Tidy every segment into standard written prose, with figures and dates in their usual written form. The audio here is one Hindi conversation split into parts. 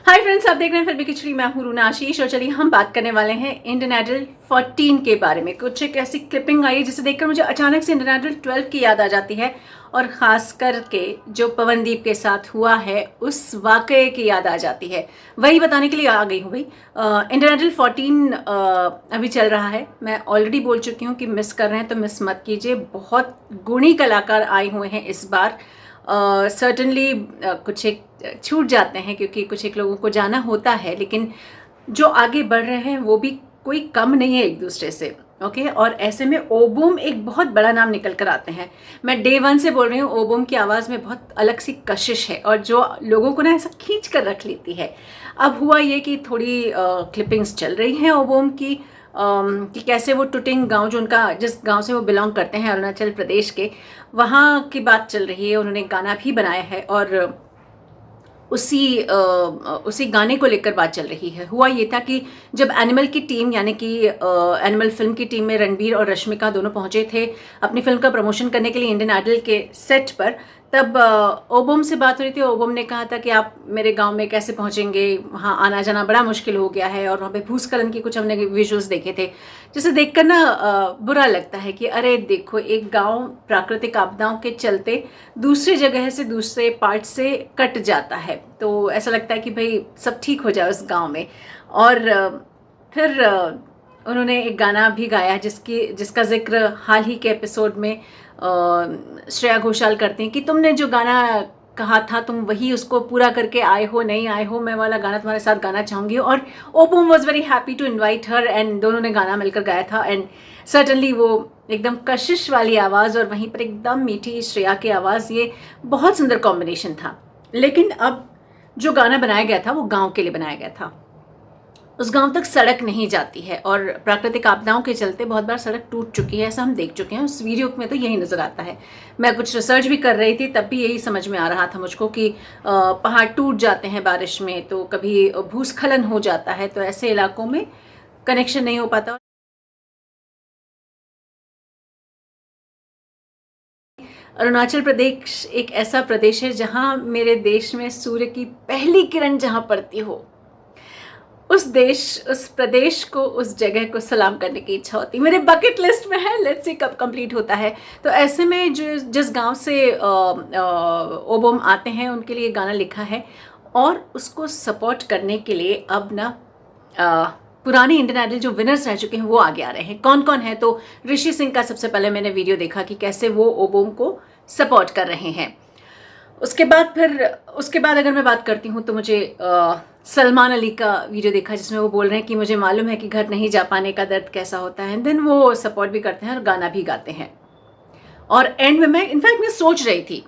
हाय फ्रेंड्स, आप देख रहे हैं फिल्मी खिचड़ी। मैं हूं रूना आशीष और चलिए हम बात करने वाले हैं इंडियन आइडल 14 के बारे में। कुछ एक ऐसी क्लिपिंग आई है जिसे देखकर मुझे अचानक से इंडियन आइडल 12 की याद आ जाती है और ख़ास करके जो पवनदीप के साथ हुआ है उस वाक़ये की याद आ जाती है। वही बताने के लिए आ गई हूँ भाई। इंडियन आइडल 14 अभी चल रहा है। मैं ऑलरेडी बोल चुकी हूँ कि मिस कर रहे हैं तो मिस मत कीजिए। बहुत गुणी कलाकार आए हुए हैं इस बार। सर्टनली कुछ एक छूट जाते हैं क्योंकि कुछ एक लोगों को जाना होता है, लेकिन जो आगे बढ़ रहे हैं वो भी कोई कम नहीं है एक दूसरे से। ओके और ऐसे में ओबूम एक बहुत बड़ा नाम निकल कर आते हैं। मैं डे वन से बोल रही हूँ, ओबूम की आवाज़ में बहुत अलग सी कशिश है और जो लोगों को ना ऐसा खींच कर रख लेती है। अब हुआ ये कि थोड़ी क्लिपिंग्स चल रही हैं ओबूम की, कि कैसे वो टुटिंग गांव, जो उनका जिस गांव से वो बिलोंग करते हैं अरुणाचल प्रदेश के, वहाँ की बात चल रही है। उन्होंने गाना भी बनाया है और उसी गाने को लेकर बात चल रही है। हुआ ये था कि जब एनिमल की टीम यानी कि एनिमल फिल्म की टीम में रणबीर और रश्मिका दोनों पहुंचे थे अपनी फिल्म का प्रमोशन करने के लिए इंडियन आइडल के सेट पर, तब ओबोम से बात हो रही थी। ओबोम ने कहा था कि आप मेरे गांव में कैसे पहुंचेंगे, वहाँ आना जाना बड़ा मुश्किल हो गया है। और वहाँ पे भूस्खलन की कुछ हमने विजुअल्स देखे थे जिसे देखकर ना बुरा लगता है कि अरे देखो, एक गांव प्राकृतिक आपदाओं के चलते दूसरी जगह से, दूसरे पार्ट से कट जाता है, तो ऐसा लगता है कि भाई सब ठीक हो जाए उस गांव में। और फिर उन्होंने एक गाना भी गाया जिसका जिक्र हाल ही के एपिसोड में श्रेया घोषाल करते हैं कि तुमने जो गाना कहा था तुम वही उसको पूरा करके आए हो, नहीं आए हो, मैं वाला गाना तुम्हारे साथ गाना चाहूँगी। और Opam was very happy to invite her and दोनों ने गाना मिलकर गाया था। एंड सर्टनली वो एकदम कशिश वाली आवाज़ और वहीं पर एकदम मीठी श्रेया की आवाज़, ये बहुत सुंदर कॉम्बिनेशन था। लेकिन अब जो गाना बनाया गया था वो गांव के लिए बनाया गया था। उस गांव तक सड़क नहीं जाती है और प्राकृतिक आपदाओं के चलते बहुत बार सड़क टूट चुकी है, ऐसा हम देख चुके हैं। उस वीडियो में तो यही नज़र आता है। मैं कुछ रिसर्च भी कर रही थी तब भी यही समझ में आ रहा था मुझको कि पहाड़ टूट जाते हैं बारिश में, तो कभी भूस्खलन हो जाता है, तो ऐसे इलाकों में कनेक्शन नहीं हो पाता। अरुणाचल प्रदेश एक ऐसा प्रदेश है जहाँ मेरे देश में सूर्य की पहली किरण जहाँ पड़ती हो, उस प्रदेश को, उस जगह को सलाम करने की इच्छा होती है। मेरे बकेट लिस्ट में है, लेट्स सी कब कंप्लीट होता है। तो ऐसे में जिस गांव से ओबोम आते हैं उनके लिए गाना लिखा है और उसको सपोर्ट करने के लिए अब ना पुराने इंडियन आइडल जो विनर्स रह चुके हैं वो आगे आ रहे हैं। कौन कौन है? तो ऋषि सिंह का सबसे पहले मैंने वीडियो देखा कि कैसे वो ओबोम को सपोर्ट कर रहे हैं। उसके बाद अगर मैं बात करती हूँ तो मुझे सलमान अली का वीडियो देखा जिसमें वो बोल रहे हैं कि मुझे मालूम है कि घर नहीं जा पाने का दर्द कैसा होता है। देन वो सपोर्ट भी करते हैं और गाना भी गाते हैं। और एंड में मैं सोच रही थी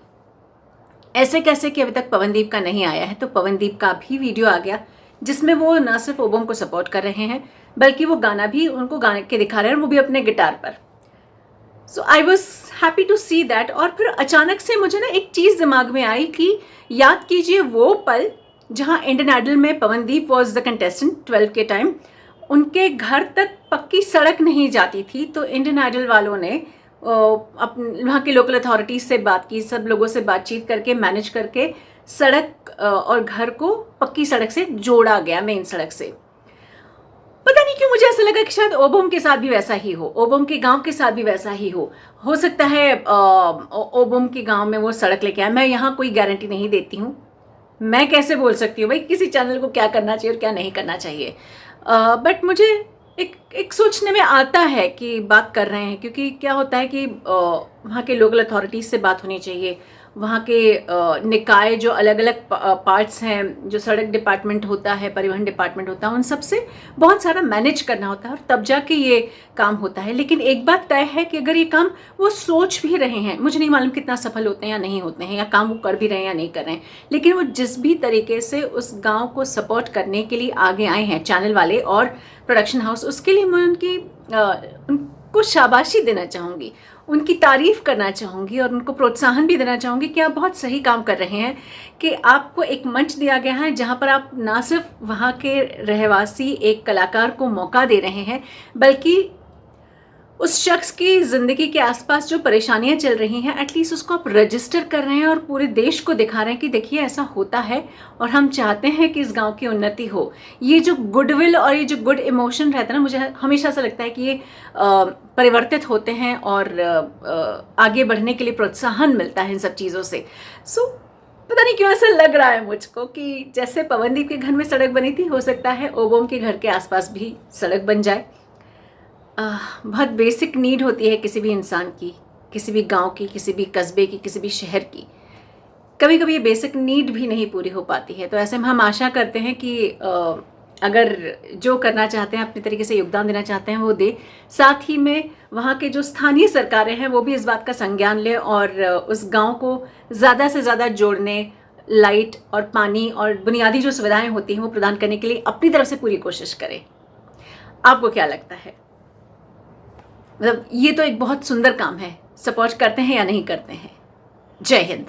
ऐसे कैसे कि अभी तक पवनदीप का नहीं आया है, तो पवनदीप का भी वीडियो आ गया जिसमें वो न सिर्फ ओबोम को सपोर्ट कर रहे हैं बल्कि वो गाना भी उनको गा के दिखा रहे हैं, वो भी अपने गिटार पर। So I was happy to see that. और फिर अचानक से मुझे ना एक चीज़ दिमाग में आई कि याद कीजिए वो पल जहाँ इंडियन आइडल में पवनदीप वॉज द कंटेस्टेंट 12 के टाइम, उनके घर तक पक्की सड़क नहीं जाती थी। तो इंडियन आइडल वालों ने अपने वहाँ की लोकल अथॉरिटीज़ से बात की, सब लोगों से बातचीत करके मैनेज करके सड़क और घर को पक्की सड़क से जोड़ा गया, मेन सड़क से। पता नहीं क्यों मुझे ऐसा लगा कि शायद ओबोम के साथ भी वैसा ही हो, ओबोम के गांव के साथ भी वैसा ही हो सकता है ओबोम के गांव में वो सड़क लेके आए। मैं यहाँ कोई गारंटी नहीं देती हूँ, मैं कैसे बोल सकती हूँ भाई किसी चैनल को क्या करना चाहिए और क्या नहीं करना चाहिए। बट मुझे एक सोचने में आता है कि बात कर रहे हैं, क्योंकि क्या होता है कि वहाँ के लोकल अथॉरिटीज़ से बात होनी चाहिए। वहाँ के निकाय जो अलग अलग पार्ट्स हैं, जो सड़क डिपार्टमेंट होता है, परिवहन डिपार्टमेंट होता है, उन सब से बहुत सारा मैनेज करना होता है और तब जाके ये काम होता है। लेकिन एक बात तय है कि अगर ये काम वो सोच भी रहे हैं, मुझे नहीं मालूम कितना सफल होते हैं या नहीं होते हैं, या काम वो कर भी रहे हैं या नहीं कर रहे हैं, लेकिन वो जिस भी तरीके से उस गाँव को सपोर्ट करने के लिए आगे आए हैं चैनल वाले और प्रोडक्शन हाउस, उसके लिए मैं उनको शाबाशी देना चाहूँगी, उनकी तारीफ़ करना चाहूँगी और उनको प्रोत्साहन भी देना चाहूँगी कि आप बहुत सही काम कर रहे हैं कि आपको एक मंच दिया गया है जहाँ पर आप ना सिर्फ वहाँ के रहवासी एक कलाकार को मौका दे रहे हैं, बल्कि उस शख्स की ज़िंदगी के आसपास जो परेशानियां चल रही हैं, एटलीस्ट उसको आप रजिस्टर कर रहे हैं और पूरे देश को दिखा रहे हैं कि देखिए ऐसा होता है और हम चाहते हैं कि इस गांव की उन्नति हो। ये जो गुडविल और ये जो गुड इमोशन रहता है ना, मुझे हमेशा ऐसा लगता है कि ये परिवर्तित होते हैं और आगे बढ़ने के लिए प्रोत्साहन मिलता है इन सब चीज़ों से। सो पता नहीं क्यों ऐसा लग रहा है मुझको कि जैसे पवनदीप के घर में सड़क बनी थी, हो सकता है ओबोम के घर के आसपास भी सड़क बन जाए। बहुत बेसिक नीड होती है किसी भी इंसान की, किसी भी गांव की, किसी भी कस्बे की, किसी भी शहर की। कभी कभी ये बेसिक नीड भी नहीं पूरी हो पाती है। तो ऐसे में हम आशा करते हैं कि अगर जो करना चाहते हैं, अपने तरीके से योगदान देना चाहते हैं, वो दे। साथ ही में वहाँ के जो स्थानीय सरकारें हैं वो भी इस बात का संज्ञान लें और उस गांव को ज़्यादा से ज़्यादा जोड़ने, लाइट और पानी और बुनियादी जो सुविधाएं होती हैं वो प्रदान करने के लिए अपनी तरफ से पूरी कोशिश करें। आपको क्या लगता है? मतलब ये तो एक बहुत सुंदर काम है। सपोर्ट करते हैं या नहीं करते हैं? जय हिंद।